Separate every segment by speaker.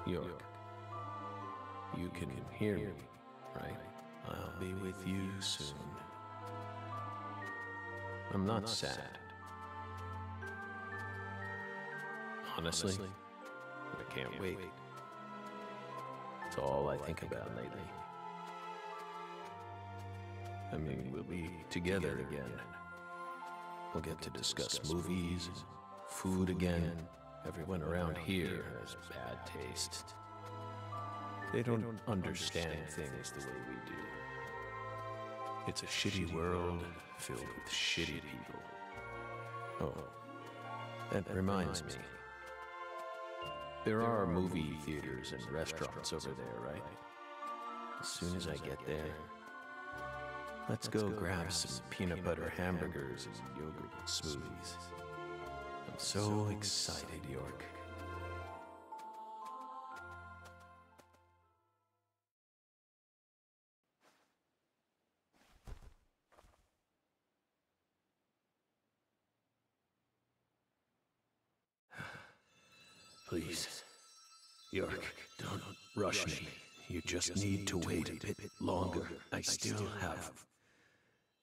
Speaker 1: York, you can hear me, right? I'll be with you soon. I'm not sad. Honestly, I can't wait. It's all I think about lately. I mean, we'll be together again. We'll get to discuss movies, food again. Everyone around here has bad taste. They don't understand things the way we do. It's a shitty world filled with shitty people. Oh, that reminds me. There are movie theaters and restaurants over there, right? As soon as I get there, let's go grab some peanut butter hamburgers and yogurt smoothies. I'm so excited, York. Please, York, don't rush me. You just need to wait a bit longer. I still have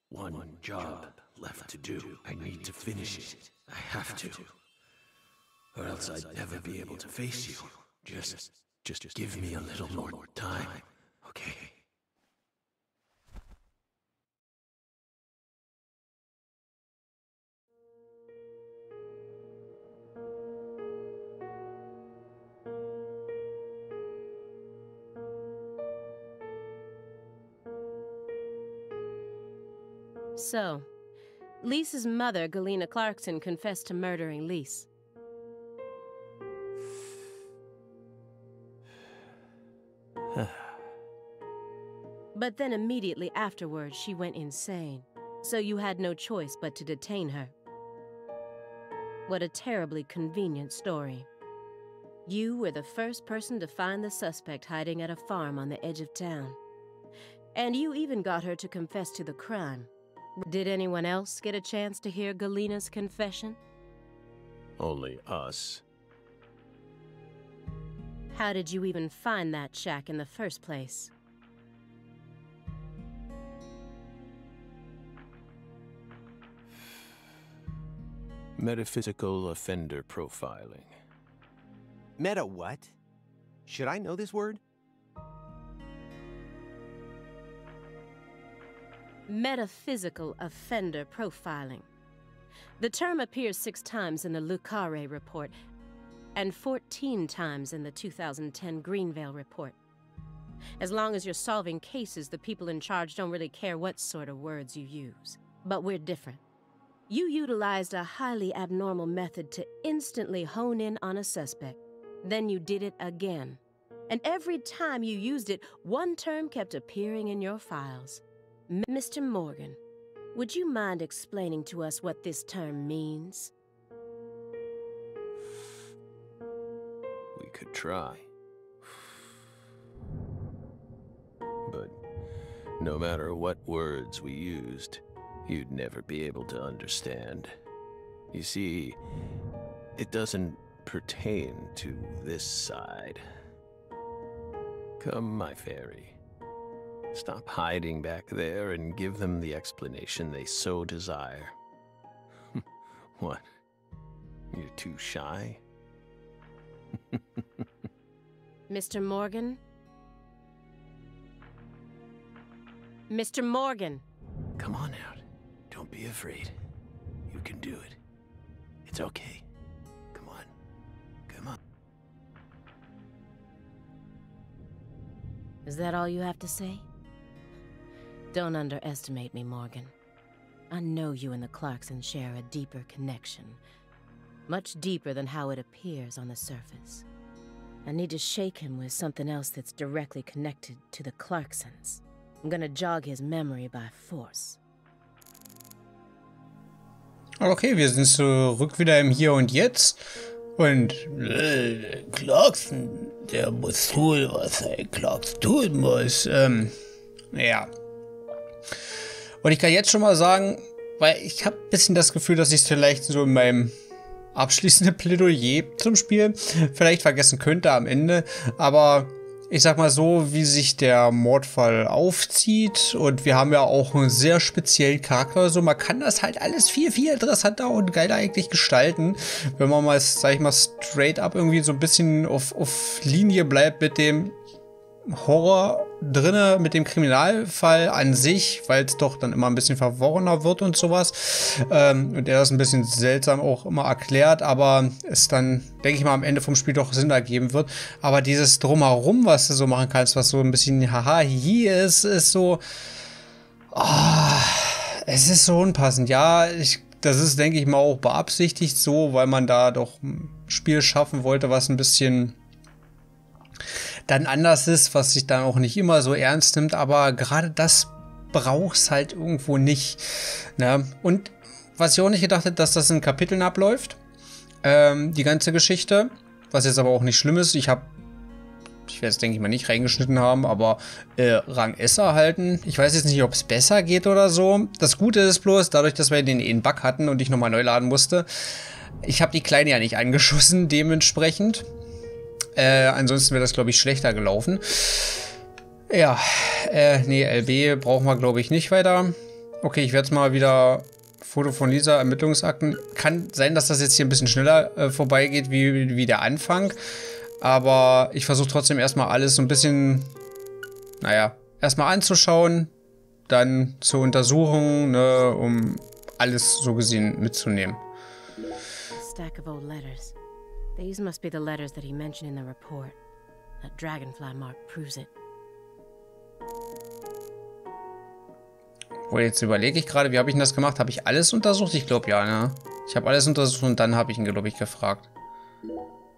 Speaker 1: one job left to do. I need to finish it. I have to. Or else I'd never be able to face you. Just give me a little more time, okay?
Speaker 2: So, Lisa's mother, Galena Clarkson, confessed to murdering Lise. But then immediately afterwards, she went insane. So you had no choice but to detain her. What a terribly convenient story. You were the first person to find the suspect hiding at a farm on the edge of town. And you even got her to confess to the crime. Did anyone else get a chance to hear Galena's confession?
Speaker 1: Only us.
Speaker 2: How did you even find that shack in the first place?
Speaker 1: Metaphysical offender profiling.
Speaker 3: Meta what? Should I know this word?
Speaker 2: Metaphysical offender profiling. The term appears 6 times in the Le Carré report and 14 times in the 2010 Greenvale report. As long as you're solving cases, the people in charge don't really care what sort of words you use. But we're different. You utilized a highly abnormal method to instantly hone in on a suspect. Then you did it again. And every time you used it, one term kept appearing in your files. Mr. Morgan, would you mind explaining to us what this term means?
Speaker 1: We could try. But no matter what words we used, you'd never be able to understand. You see, it doesn't pertain to this side. Come, my fairy. Stop hiding back there and give them the explanation they so desire. What? You're too shy?
Speaker 2: Mr. Morgan? Mr. Morgan!
Speaker 1: Come on out. Don't be afraid. You can do it. It's okay. Come on. Come on.
Speaker 2: Is that all you have to say? Don't underestimate me, Morgan. I know you and the Clarksons share a deeper connection. Much deeper than how it appears on the surface. I need to shake him with something else that's directly connected to the Clarksons. I'm gonna jog his memory by force.
Speaker 4: Okay, wir sind zurück wieder im Hier und Jetzt. Und Clarkson, der muss tun, was ein Clarkson tun muss. Ja. Und ich kann jetzt schon mal sagen, weil ich habe ein bisschen das Gefühl, dass ich es vielleicht so in meinem abschließende Plädoyer zum Spiel vielleicht vergessen könnte am Ende, aber ich sag mal so, wie sich der Mordfall aufzieht und wir haben ja auch einen sehr speziellen Charakter, so man kann das halt alles viel, viel interessanter und geiler eigentlich gestalten, wenn man mal, sag ich mal, straight up irgendwie so ein bisschen auf Linie bleibt mit dem Horror drinne, mit dem Kriminalfall an sich, weil es doch dann immer ein bisschen verworrener wird und sowas. Und er das ein bisschen seltsam auch immer erklärt, aber es dann, denke ich mal, am Ende vom Spiel doch Sinn ergeben wird. Aber dieses Drumherum, was du so machen kannst, was so ein bisschen haha, hier ist so, es ist so unpassend. Ja, das ist, denke ich mal, auch beabsichtigt so, weil man da doch ein Spiel schaffen wollte, was ein bisschen dann anders ist, was sich dann auch nicht immer so ernst nimmt, aber gerade das braucht's halt irgendwo nicht. Ne? Und was ich auch nicht gedacht hätte, dass das in Kapiteln abläuft, die ganze Geschichte, was jetzt aber auch nicht schlimm ist. Ich werde es, denke ich mal, nicht reingeschnitten haben, aber Rang S erhalten. Ich weiß jetzt nicht, ob es besser geht oder so. Das Gute ist bloß, dadurch, dass wir den Bug hatten und ich nochmal neu laden musste, ich habe die Kleine ja nicht angeschossen, dementsprechend. Ansonsten wäre das, glaube ich, schlechter gelaufen. Ja, nee, LB brauchen wir, glaube ich, nicht weiter. Okay, ich werde jetzt mal wieder Foto von Lisa, Ermittlungsakten. Kann sein, dass das jetzt hier ein bisschen schneller vorbeigeht wie der Anfang. Aber ich versuche trotzdem erstmal alles so ein bisschen, naja, erstmal anzuschauen, dann zu untersuchen, ne, um alles so gesehen mitzunehmen.
Speaker 2: Stack of old letters. These must be the letters that he mentioned in the report. That dragonfly mark proves it.
Speaker 4: Wohl, jetzt überlege ich gerade, wie habe ich denn das gemacht? Habe ich alles untersucht? Ich glaube ja, ne? Ich habe alles untersucht und dann habe ich ihn, glaube ich, gefragt.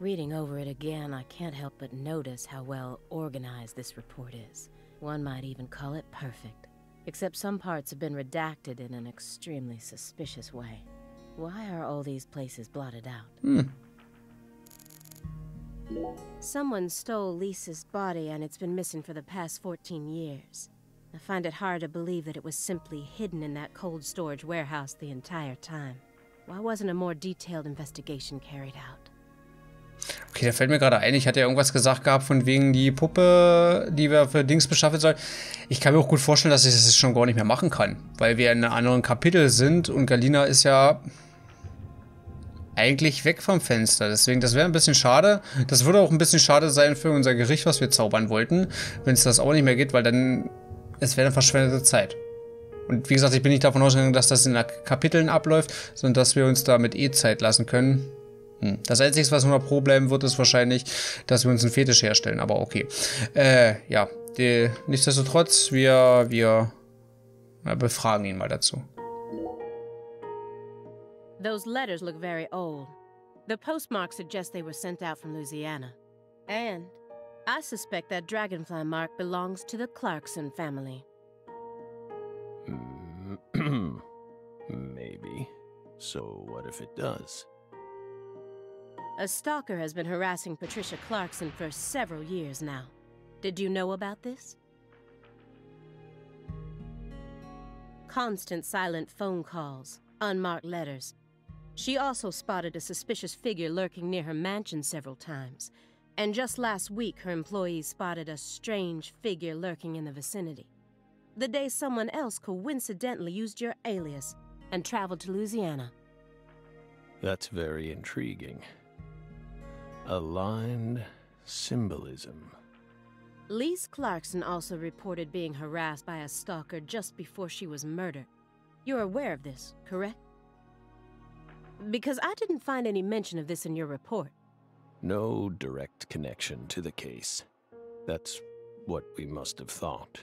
Speaker 2: Reading over it again, I can't help but notice how well organized this report is. One might even call it perfect. Except some parts have been redacted in an extremely suspicious way. Why are all these places blotted out? Someone stole Lisa's body and it's been missing for the past 14 years. I find it hard to believe that it was simply hidden in that cold storage warehouse the entire time. Why wasn't a more detailed investigation carried out?
Speaker 4: Okay, da fällt mir gerade ein, ich hatte ja irgendwas gesagt gehabt von wegen die Puppe, die wir für Dings beschaffen sollen. Ich kann mir auch gut vorstellen, dass ich das schon gar nicht mehr machen kann, weil wir in einem anderen Kapitel sind und Galina ist ja eigentlich weg vom Fenster. Deswegen, das wäre ein bisschen schade. Das würde auch ein bisschen schade sein für unser Gericht, was wir zaubern wollten, wenn es das auch nicht mehr geht, weil dann, es wäre dann verschwendete Zeit. Und wie gesagt, ich bin nicht davon ausgegangen, dass das in Kapiteln abläuft, sondern dass wir uns damit Zeit lassen können. Das Einzige, was noch pro bleiben wird, ist wahrscheinlich, dass wir uns einen Fetisch herstellen, aber okay. Ja, nichtsdestotrotz, wir befragen ihn mal dazu.
Speaker 2: Those letters look very old. The postmark suggests they were sent out from Louisiana. And I suspect that dragonfly mark belongs to the Clarkson family.
Speaker 1: Maybe. So what if it does?
Speaker 2: A stalker has been harassing Patricia Clarkson for several years now. Did you know about this? Constant silent phone calls, unmarked letters. She also spotted a suspicious figure lurking near her mansion several times. And just last week, her employees spotted a strange figure lurking in the vicinity. The day someone else coincidentally used your alias and traveled to Louisiana.
Speaker 1: That's very intriguing. Aligned symbolism.
Speaker 2: Lise Clarkson also reported being harassed by a stalker just before she was murdered. You're aware of this, correct? Because I didn't find any mention of this in your report.
Speaker 1: No direct connection to the case. That's what we must have thought.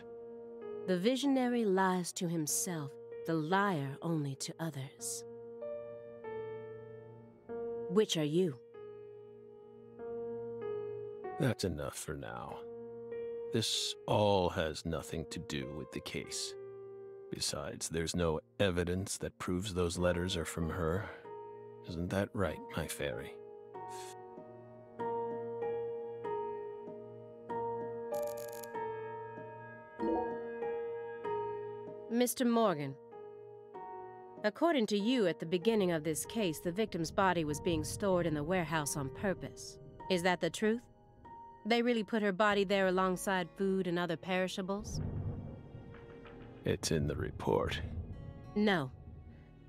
Speaker 2: The visionary lies to himself, the liar only to others. Which are you?
Speaker 1: That's enough for now. This all has nothing to do with the case. Besides, there's no evidence that proves those letters are from her. Isn't that right, my fairy?
Speaker 2: Mr. Morgan, According to you, at the beginning of this case, the victim's body was being stored in the warehouse on purpose. Is that the truth? They really put her body there alongside food and other perishables?
Speaker 1: It's in the report.
Speaker 2: No.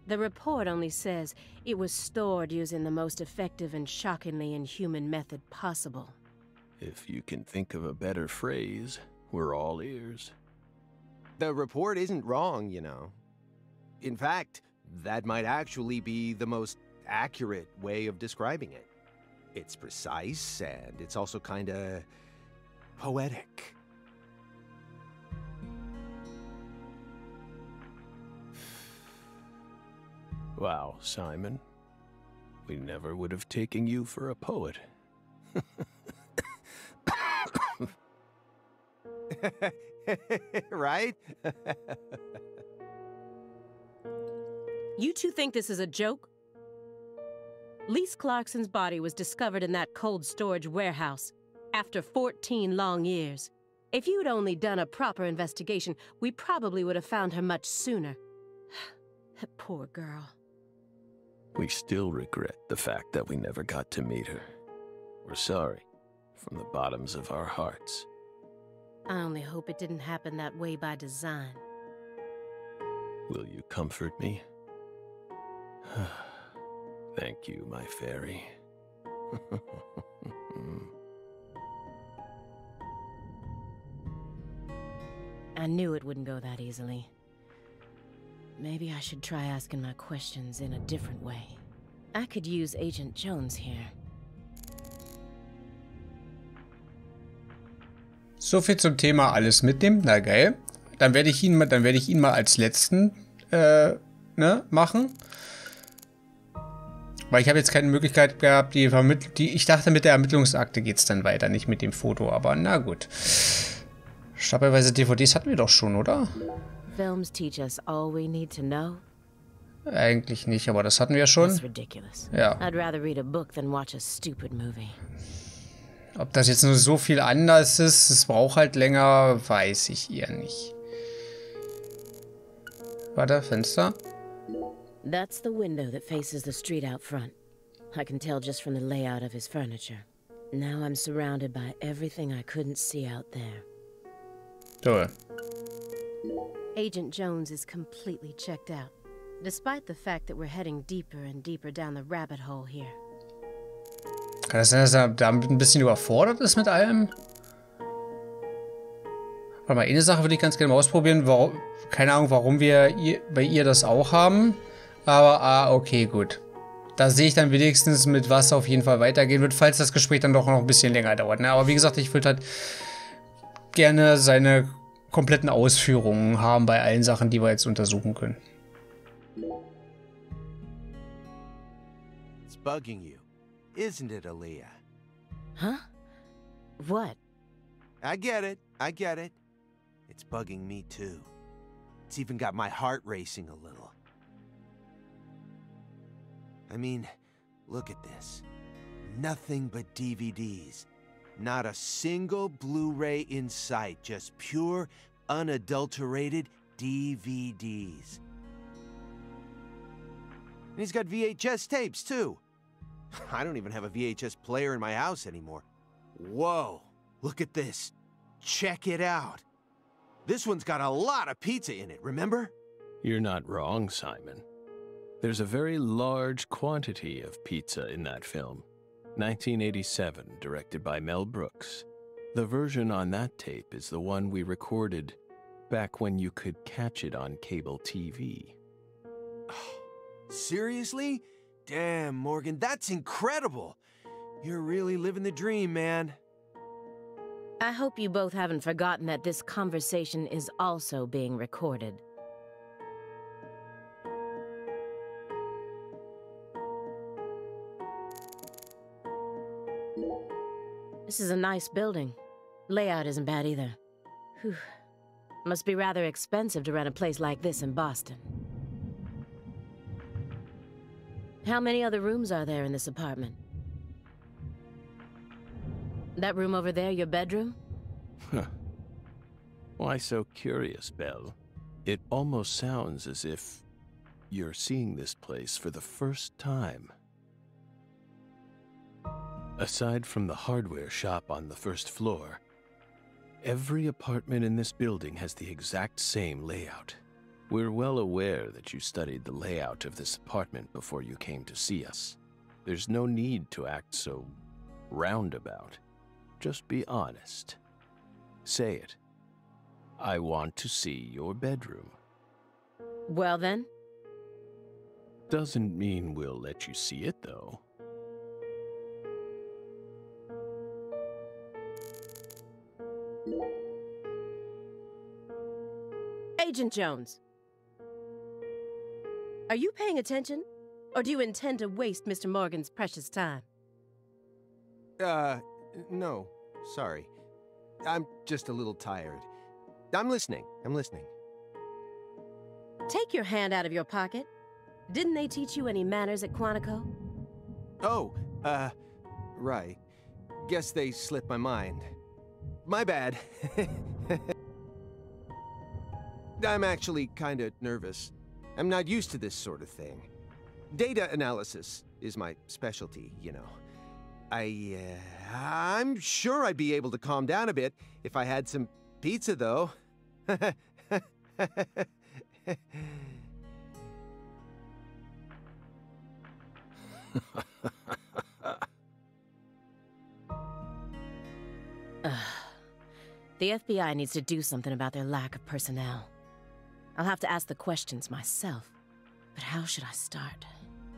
Speaker 2: The report only says it was stored using the most effective and shockingly inhuman method possible.
Speaker 1: If you can think of a better phrase, we're all ears.
Speaker 3: The report isn't wrong, you know. In fact, that might actually be the most accurate way of describing it. It's precise, and it's also kinda poetic.
Speaker 1: Wow, Simon. We never would have taken you for a poet.
Speaker 3: Right?
Speaker 2: You two think this is a joke? Lise Clarkson's body was discovered in that cold storage warehouse after 14 long years. If you'd only done a proper investigation, we probably would have found her much sooner. That poor girl.
Speaker 1: We still regret the fact that we never got to meet her. We're sorry, from the bottoms of our hearts.
Speaker 2: I only hope it didn't happen that way by design.
Speaker 1: Will you comfort me? Thank you, my fairy.
Speaker 2: I knew it wouldn't go that easily. Maybe I should try asking my questions in a different way. I could use Agent Jones here.
Speaker 4: So viel zum Thema alles mitnehmen. Na geil. Dann werde ich ihn mal als letzten machen. Weil ich habe jetzt keine Möglichkeit gehabt, ich dachte, mit der Ermittlungsakte geht es dann weiter, nicht mit dem Foto, aber na gut. Stapelweise DVDs hatten wir doch schon, oder?
Speaker 2: Films teach us all we need to know.
Speaker 4: Eigentlich nicht, aber das hatten wir schon.
Speaker 2: That's ridiculous.
Speaker 4: Ja.
Speaker 2: I'd rather read a book than watch a stupid movie.
Speaker 4: Ob das jetzt nur so viel anders ist, es braucht halt länger, weiß ich eher nicht. Warte, Fenster.
Speaker 2: That's the window that faces the street out front. I can tell just from the layout of his furniture. Now I'm surrounded by everything I couldn't see out there.
Speaker 4: Toll.
Speaker 2: Agent Jones is completely checked out, despite the fact that we're heading deeper and deeper down the rabbit hole here.
Speaker 4: Kann das sein, dass er da ein bisschen überfordert ist mit allem? Warte mal, eine Sache würde ich ganz gerne mal ausprobieren. Warum, keine Ahnung, warum wir bei ihr das auch haben. Aber, okay, gut. Da sehe ich dann wenigstens, mit was auf jeden Fall weitergehen wird, falls das Gespräch dann doch noch ein bisschen länger dauert. Ne? Aber wie gesagt, ich würde halt gerne seine kompletten Ausführungen haben bei allen Sachen, die wir jetzt untersuchen können.
Speaker 3: It's bugging you, isn't it, Aaliyah?
Speaker 2: Huh? What?
Speaker 3: I get it. It's bugging me too. It's even got my heart racing a little. I mean, look at this. Nothing but DVDs. Not a single Blu-ray in sight. Just pure, unadulterated DVDs. And he's got VHS tapes, too. I don't even have a VHS player in my house anymore. Whoa, look at this. Check it out. This one's got a lot of pizza in it, remember?
Speaker 1: You're not wrong, Simon. There's a very large quantity of pizza in that film. 1987, directed by Mel Brooks. The version on that tape is the one we recorded back when you could catch it on cable TV.
Speaker 3: Seriously? Damn, Morgan, that's incredible. You're really living the dream, man.
Speaker 2: I hope you both haven't forgotten that this conversation is also being recorded. This is a nice building. Layout isn't bad either. Whew. Must be rather expensive to rent a place like this in Boston. How many other rooms are there in this apartment? That room over there, your bedroom?
Speaker 1: Huh. Why so curious, Belle? It almost sounds as if you're seeing this place for the first time. Aside from the hardware shop on the first floor, every apartment in this building has the exact same layout. We're well aware that you studied the layout of this apartment before you came to see us. There's no need to act so roundabout. Just be honest. Say it. I want to see your bedroom.
Speaker 2: Well then?
Speaker 1: Doesn't mean we'll let you see it, though.
Speaker 2: Agent Jones. Are you paying attention? Or do you intend to waste Mr. Morgan's precious time?
Speaker 3: No. Sorry. I'm just a little tired. I'm listening.
Speaker 2: Take your hand out of your pocket. Didn't they teach you any manners at Quantico?
Speaker 3: Oh, right. Guess they slipped my mind. My bad. I'm actually kinda nervous. I'm not used to this sort of thing. Data analysis is my specialty, you know. I'm sure I'd be able to calm down a bit if I had some pizza, though.
Speaker 2: The FBI needs to do something about their lack of personnel. I'll have to ask the questions myself. But how should I start?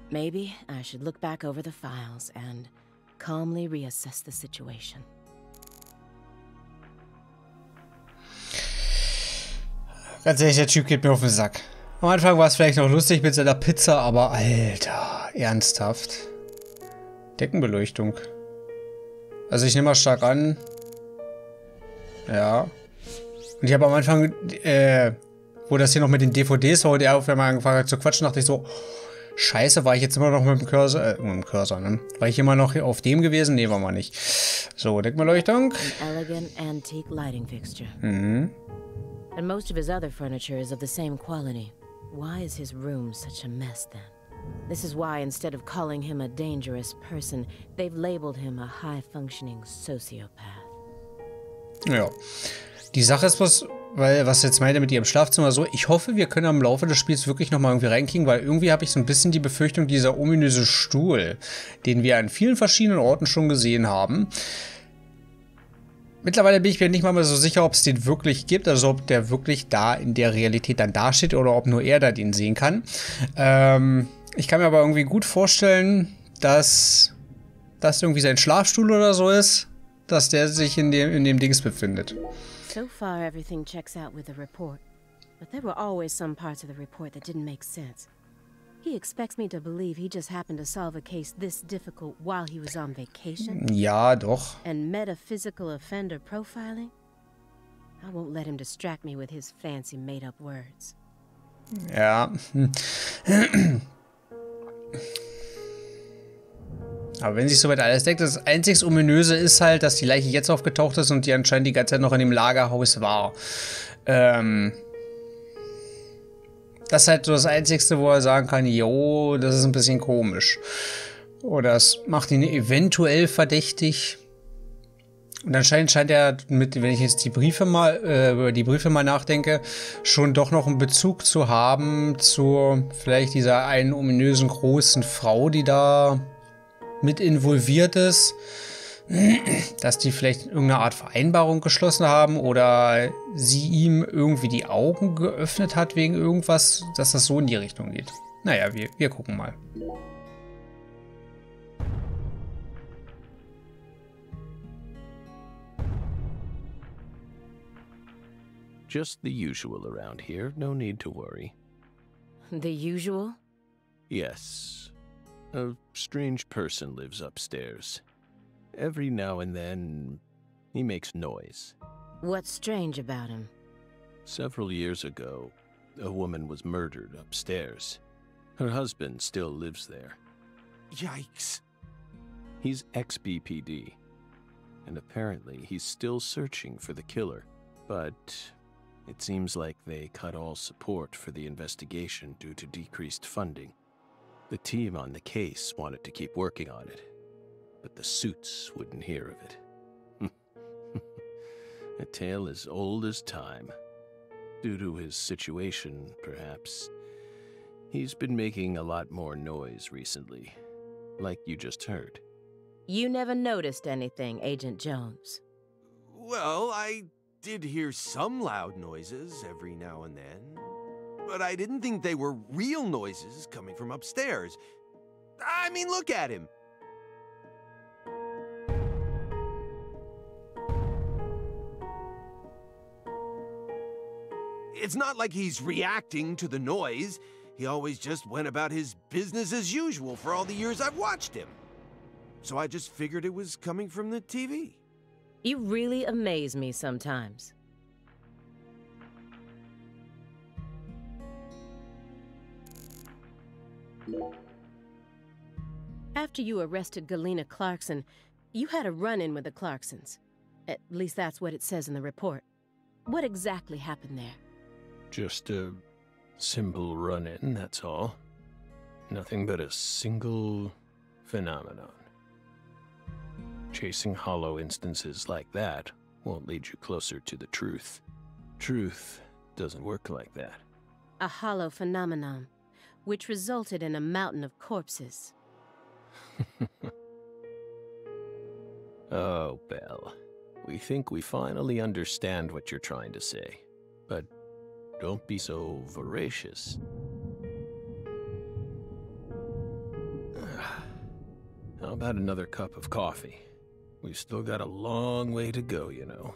Speaker 2: Maybe I should look back over the files and calmly reassess the situation.
Speaker 4: Ganz ehrlich, der Typ geht mir auf den Sack. Am Anfang war es vielleicht noch lustig mit seiner Pizza, aber Alter, ernsthaft. Deckenbeleuchtung. Also ich nehme mal stark an. Ja. Und ich habe am Anfang, wo das hier noch mit den DVDs war und er auf einmal angefangen hat zu quatschen, dachte ich so, scheiße, war ich jetzt immer noch mit dem Cursor, ne? War ich immer noch auf dem gewesen? Nee, war mal nicht. So, Deckenbeleuchtung.
Speaker 2: An elegant antique lighting fixture.
Speaker 4: Mhm.
Speaker 2: And most of his other furniture is of the same quality. Why is his room such a mess then? This is why instead of calling him a dangerous person, they've labeled him a high-functioning sociopath.
Speaker 4: Ja. Die Sache ist was jetzt meinte mit ihrem Schlafzimmer so, ich hoffe, wir können am Laufe des Spiels wirklich nochmal irgendwie reinkriegen, weil irgendwie habe ich so ein bisschen die Befürchtung, dieser ominöse Stuhl, den wir an vielen verschiedenen Orten schon gesehen haben. Mittlerweile bin ich mir nicht mal mehr so sicher, ob es den wirklich gibt, also ob der wirklich da in der Realität dann dasteht oder ob nur er da den sehen kann. Ich kann mir aber irgendwie gut vorstellen, dass das irgendwie sein Schlafstuhl oder so ist, dass der sich in dem Dings befindet.
Speaker 2: So far everything checks out with the report, but there were always some parts of the report that didn't make sense. He expects me to believe he just happened to solve a case this difficult while he was on vacation?
Speaker 4: Ja, doch.
Speaker 2: And metaphysical offender profiling? I won't let him distract me with his fancy made-up words.
Speaker 4: Ja. Aber wenn sich soweit alles deckt, das einzig Ominöse ist halt, dass die Leiche jetzt aufgetaucht ist und die anscheinend die ganze Zeit noch in dem Lagerhaus war. Das ist halt so das Einzigste, wo er sagen kann, jo, das ist ein bisschen komisch. Oder es macht ihn eventuell verdächtig. Und anscheinend scheint er mit, wenn ich jetzt die Briefe mal, über die Briefe mal nachdenke, schon doch noch einen Bezug zu haben zu vielleicht dieser einen ominösen großen Frau, die da mit involviert ist. Dass die vielleicht irgendeine Art Vereinbarung geschlossen haben oder sie ihm irgendwie die Augen geöffnet hat wegen irgendwas, dass das so in die Richtung geht. Naja, wir gucken mal.
Speaker 1: Just the usual around here, no need to worry.
Speaker 2: The usual?
Speaker 1: Yes. A strange person lives upstairs. Every now and then, he makes noise.
Speaker 2: What's strange about him?
Speaker 1: Several years ago, a woman was murdered upstairs. Her husband still lives there.
Speaker 3: Yikes.
Speaker 1: He's ex-BPD, and apparently he's still searching for the killer. But It seems like they cut all support for the investigation due to decreased funding. The team on the case wanted to keep working on it, but the suits wouldn't hear of it. A tale as old as time. Due to his situation, perhaps, he's been making a lot more noise recently, like you just heard.
Speaker 2: You never noticed anything, Agent Jones.
Speaker 3: Well, I did hear some loud noises every now and then, but I didn't think they were real noises coming from upstairs. I mean, look at him. It's not like he's reacting to the noise. He always just went about his business as usual for all the years I've watched him. So I just figured it was coming from the TV.
Speaker 2: You really amaze me sometimes. After you arrested Galena Clarkson, you had a run-in with the Clarksons. At least that's what it says in the report. What exactly happened there?
Speaker 1: Just a simple run-in, that's all. Nothing but a single phenomenon. Chasing hollow instances like that won't lead you closer to the truth. Truth doesn't work like that.
Speaker 2: A hollow phenomenon, which resulted in a mountain of corpses.
Speaker 1: Oh, Belle. We think we finally understand what you're trying to say. But don't be so voracious. How about another cup of coffee? We've still got a long way to go, you know.